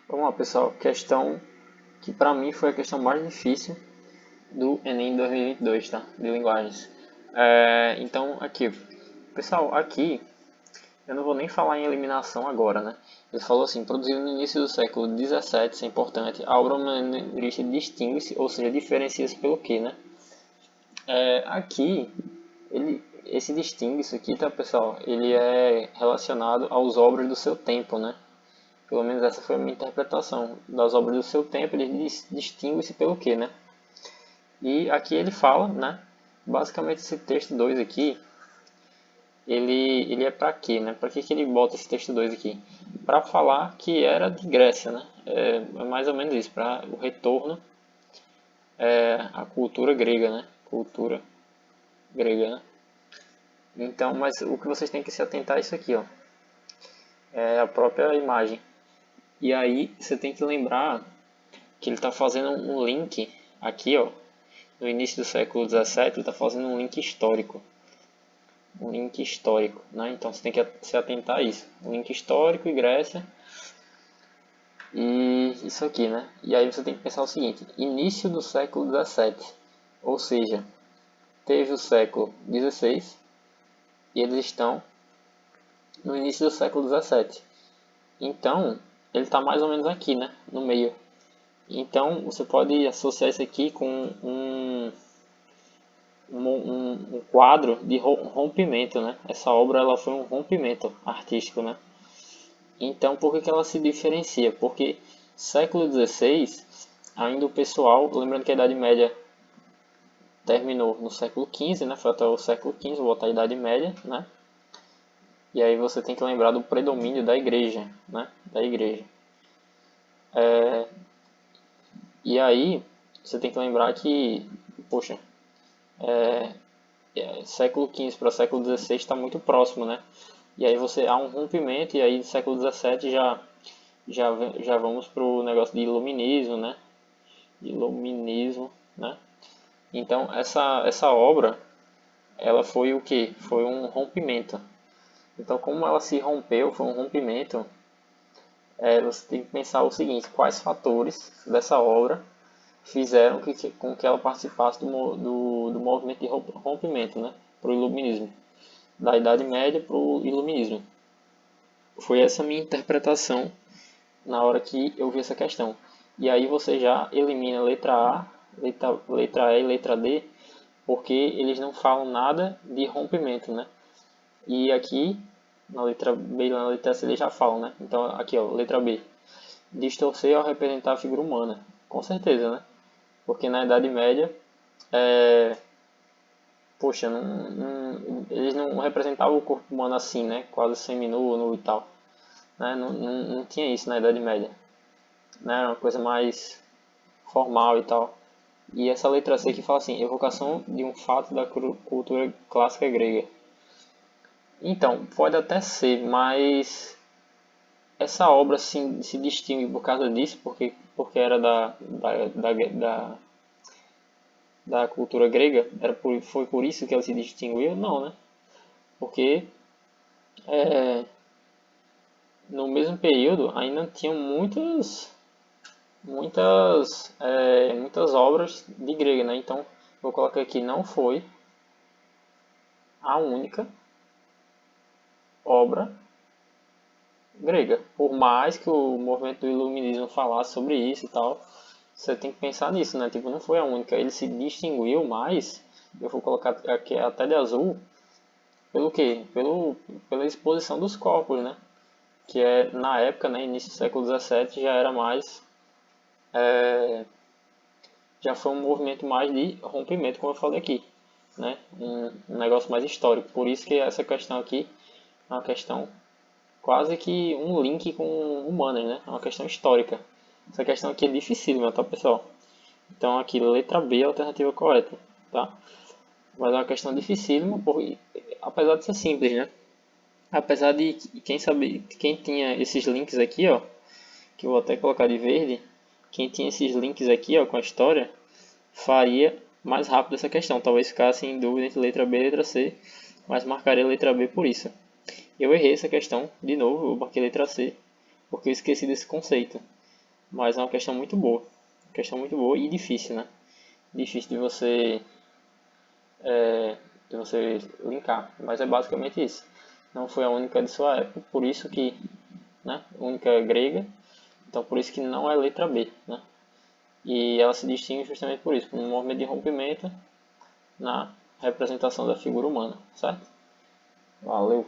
Vamos lá, pessoal. Questão que para mim foi a questão mais difícil do Enem 2022, tá? De linguagens. Então, aqui, pessoal, aqui eu não vou nem falar em eliminação agora, né? Ele falou assim: produzido no início do século XVII, isso é importante, a obra humanista distingue-se, ou seja, diferencia-se pelo quê, né? Aqui, esse distingue-se aqui, tá, pessoal? Ele é relacionado às obras do seu tempo, né? Pelo menos essa foi a minha interpretação. Das obras do seu tempo, ele distingue-se pelo quê, né? E aqui ele fala, né? Basicamente esse texto 2 aqui, ele é para quê, né? Para que ele bota esse texto 2 aqui? Para falar que era de Grécia, né? É mais ou menos isso, para o retorno à cultura grega, né? Cultura grega, né? Então, mas o que vocês têm que se atentar é isso aqui, ó. É a própria imagem. E aí você tem que lembrar que ele está fazendo um link aqui, ó, no início do século XVII, ele está fazendo um link histórico. Um link histórico, né? Então você tem que se atentar a isso. Um link histórico e Grécia. E isso aqui, né? E aí você tem que pensar o seguinte: início do século XVII. Ou seja, teve o século XVI e eles estão no início do século XVII. Então, ele está mais ou menos aqui, né? No meio. Então, você pode associar isso aqui com um quadro de rompimento, né? Essa obra ela foi um rompimento artístico, né? Então, por que ela se diferencia? Porque século XVI, ainda o pessoal, lembrando que a Idade Média terminou no século XV, né? Foi até o século XV, vou botar a Idade Média, né? E aí você tem que lembrar do predomínio da igreja, né? Da igreja. E aí você tem que lembrar que, poxa, século XV para século XVI está muito próximo, né? E aí você há um rompimento e aí no século XVII já vamos para o negócio de iluminismo, né? Iluminismo, né? Então essa obra ela foi o que? Foi um rompimento. Então como ela se rompeu, foi um rompimento. Você tem que pensar o seguinte: quais fatores dessa obra fizeram com que ela participasse do movimento de rompimento, né? Para o iluminismo, da Idade Média para o iluminismo. Foi essa minha interpretação na hora que eu vi essa questão. E aí você já elimina a letra A, letra E e letra D, porque eles não falam nada de rompimento, né? E aqui, na letra B e na letra C, eles já falam, né? Então, aqui, ó, letra B. Distorcer ao representar a figura humana. Com certeza, né? Porque na Idade Média, poxa, eles não representavam o corpo humano assim, né? Quase seminu, nu e tal. Né? Não tinha isso na Idade Média. Né? Era uma coisa mais formal e tal. E essa letra C que fala assim: evocação de um fato da cultura clássica grega. Então, pode até ser, mas essa obra se distingue por causa disso, porque era da cultura grega? Foi por isso que ela se distinguiu? Não, né? Porque no mesmo período ainda tinham muitas obras de grega, né? Então, vou colocar aqui: não foi a única obra grega. Por mais que o movimento do iluminismo falasse sobre isso e tal, você tem que pensar nisso, né? Tipo, não foi a única. Ele se distinguiu mais, eu vou colocar aqui até de azul, pelo quê? Pela exposição dos corpos, né? Que é, na época, né, início do século XVII, já era mais... já foi um movimento mais de rompimento, como eu falei aqui, né? Um negócio mais histórico. Por isso que essa questão aqui é uma questão quase que um link com humanas, né? É uma questão histórica. Essa questão aqui é dificílima, tá, pessoal? Então aqui, letra B é a alternativa correta, tá? Mas é uma questão dificílima, apesar de ser simples, né? Apesar de quem tinha esses links aqui, ó, que eu vou até colocar de verde, quem tinha esses links aqui, ó, com a história, faria mais rápido essa questão. Talvez ficasse em dúvida entre letra B e letra C, mas marcaria a letra B por isso. Eu errei essa questão, de novo, eu marquei letra C, porque eu esqueci desse conceito. Mas é uma questão muito boa. Questão muito boa e difícil, né? Difícil de você linkar. Mas é basicamente isso. Não foi a única de sua época, por isso que, né? Única grega. Então por isso que não é letra B, né? E ela se distingue justamente por isso, por um movimento de rompimento na representação da figura humana, certo? Valeu!